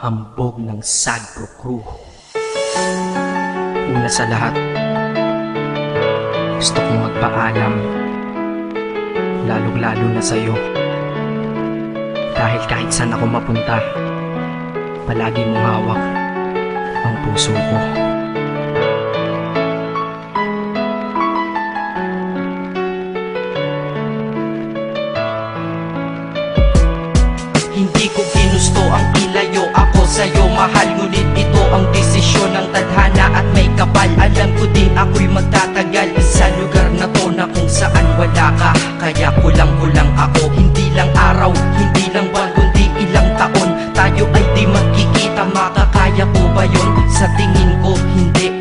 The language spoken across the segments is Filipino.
hambog ng Sagpro Crew. Una sa lahat, gusto kong magpaalam, lalong-lalo na sa'yo. Dahil kahit saan ako mapunta, palagi mong hawak ang puso ko. Hindi ko ginusto ang ilayo ako sa'yo, mahal. Ngunit ito ang desisyon ng tadhana at may kapal. Alam ko din ako'y magtatagal sa lugar na to na kung saan wala ka. Kaya kulang-kulang ako, hindi lang araw, hindi lang buwan, kundi ilang taon. Tayo ay di magkikita, makakaya ko ba yun? Sa tingin ko hindi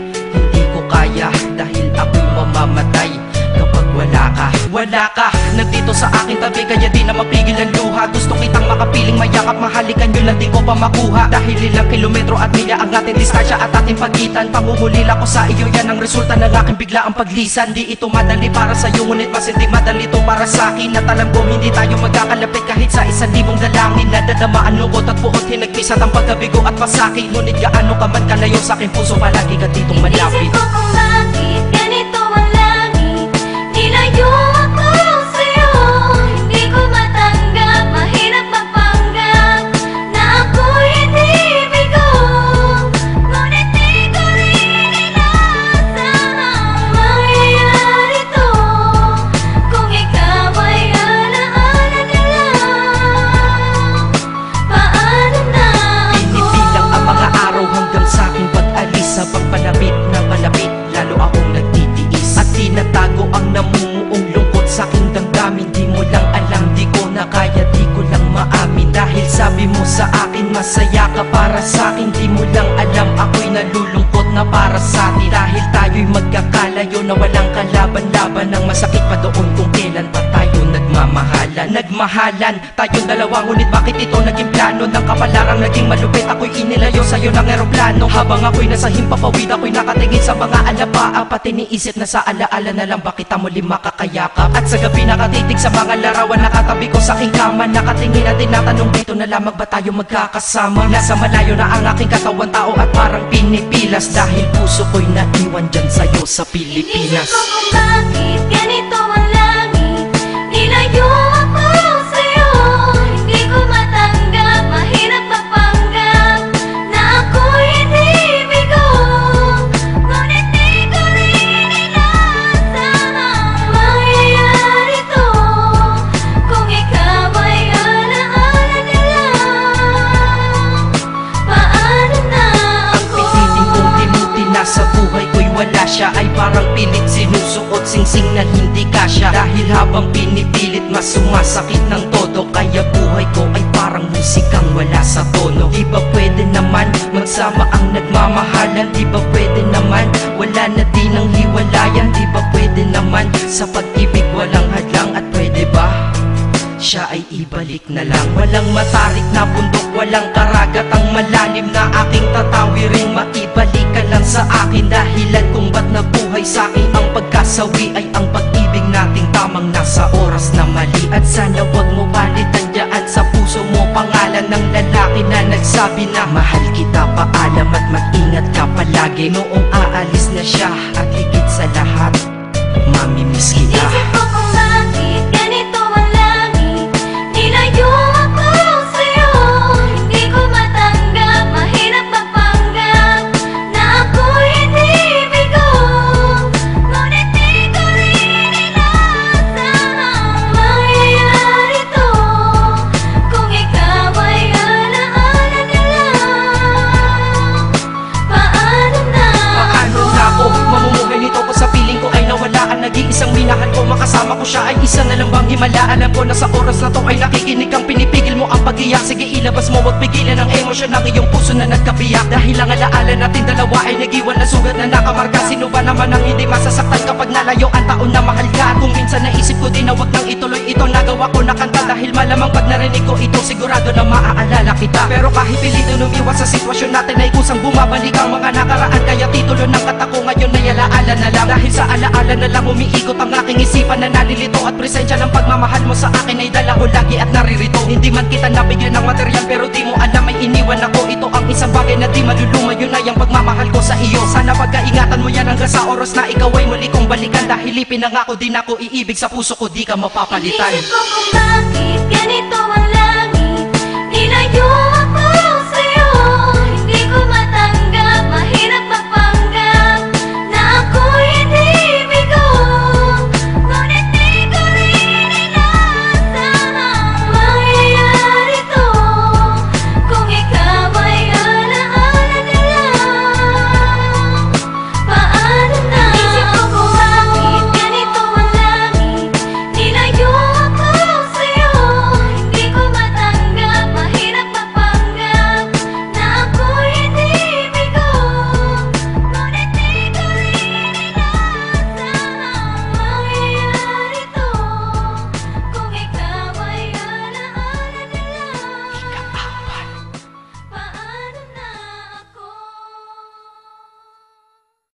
ko kaya. Dahil ako'y mamamatay kapag wala ka. Wala ka, nandito sa aking tabi, kaya di na mapigil ang luha. Gusto kitang makapiling, mayakap, mahalikan yun lang di ko pa makuha. Dahil ilang kilometro at milya ang ating distansya at ating pagitan. Pangungulila ko sa iyo, yan ang resulta ng aking biglaang paglisan. Di ito madali para sa'yo, ngunit mas hindi madali ito para sa'kin. At alam ko hindi tayo magkakalapit kahit sa 1,000 dalangin. Nadadama ang lungkot at buot, hinagpis at ang pagkabigo at pasakit. Ngunit gaano ka man kalayo sa aking puso, palagi ka ditong malapit. Inisip ko kung bakit ganito ang langit, nilayo ako sa'yo. Hindi ko matanggap, mahirap magpanggap na ako'y hindi bigo. Ngunit di ko rin inaasahang mangyayari to. Kung ikaw ay alaala na lang, paano na ako? Pinipilang ang mga araw hanggang sa aking pag-alis. Sa pagpalapit na palapit, lalo akong nagtitiis. At tinatago ang namumuong lungkot sa aking damdamin. Di mo lang alam, di ko na kaya, di ko lang maamin. Dahil sabi mo sa akin, masaya ka para sa akin. Di mo lang alam, ako'y nalulungkot na para sa atin. Dahil tayo'y magkakalayo na walang kalaban-laban. Ang masakit pa doon kung kailan pa tayo nagmamahalan. Nagmahalan tayong dalawa, ngunit bakit ito naging plano? Ng kapalarang naging malupit, ako'y inilayo sa'yo ng eroplano. Habang ako'y nasa himpapawid, ako'y nakatingin sa mga alapaa. Pati niisip na sa alaala na lang bakit kita muli makakayakap. At sa gabi nakatitig sa mga larawan, nakatabi ko sa aking kama. Nakatingin at tinatanong, dito na lamang ba tayo magkakasama? Nasa malayo na ang aking katawan, tao at parang pinipilas. Dahil puso ko'y naiwan dyan sa'yo sa Pilipinas. Inisip ko kung bakit ganito ang langit, nilayo ako sa'yo. Hindi ko matanggap, mahirap magpanggap na ako'y hindi bigo. Ngunit di ko rin inaasahang mangyayari to. Kung ikaw ay alaala na lang, paano na ako? Pilitin kong limutin na sa buhay ko'y wala siya. Ay parang pilit sinusuot, singsing na hindi kasya. Dahil habang pinipilit, mas sumasakit ng todo. Kaya buhay ko ay parang musikang wala sa tono. Di ba pwede naman magsama ang nagmamahalan? Di ba pwede naman wala na din ang hiwalayan? Di ba pwede naman sa pag-ibig walang hadlang? At pwede ba siya ay ibalik na lang? Walang matarik na bundok, walang karagat ang malalim na aking tatawirin. Maibalik ka lang sa akin, dahilan kung ba't nabuhay sa akin ang pagkasawi ay ang pag-ibig nating tamang nasa oras na mali. At sana wag mo palitan dyan sa puso mo pangalan ng lalaki na nagsabi na mahal kita, paalam at mag-ingat ka palagi. Noong aalis na siya at higit sa lahat, mamimiss kita. Inisip ko kung bakit ganito ang langit, nilayo ako sa'yo. Hindi ko matanggap, mahirap magpanggap na ako'y hindi bigo. Ngunit di ko rin inaasahang mangyayari to. Kung ikaw ay alaala na lang, paano na Paano na ako mamumuhay nito ko sa piling ko ay nawala ang nag-iisang minahal ko? Makasama ko siya ay isa na lang bang himala? Alam ko na sa oras na to ay nakikinig kang pinipigil mo ang pag-iyak. Sige ilabas mo, wag pigilan ang emosyon ng iyong puso na nagkabiyak. Dahil ang alaala natin dalawa ay nag-iwan na sugat na nakamarka. Sino ba naman ang hindi masasaktan kapag nalayo ang taon na mahal ka? Kung minsan naisip ko din na wag nang ituloy ito, nagawa ko na kanta. Dahil malamang pag narinig ko ito, sigurado na maaalala kita. Pero kahit pilito umiwas sa sitwasyon natin ay kusang bumabalik ang mga nakaraan. Kaya titulo ng kata ko ngayon ay alaala na lang. Dahil sa alaala na lang umiikot ang aking isipan na nalilito. At presensya ng pagmamahal mo sa akin ay dala ko lagi at naririto. Hindi man kita nabigyan ng material yan pero di mo alam may iniwan ako. Ito ang isang bagay na di maluluma, yun ay ang pagmamahal ko sa iyo. Sana pagkaingatan mo yan hanggang sa oras na ikaw ay muli kong balikan. Dahil ipinangako din ako iibig sa puso ko, di ka mapapalitan. Inisip ko kung bakit ganito ang langit. Nilayo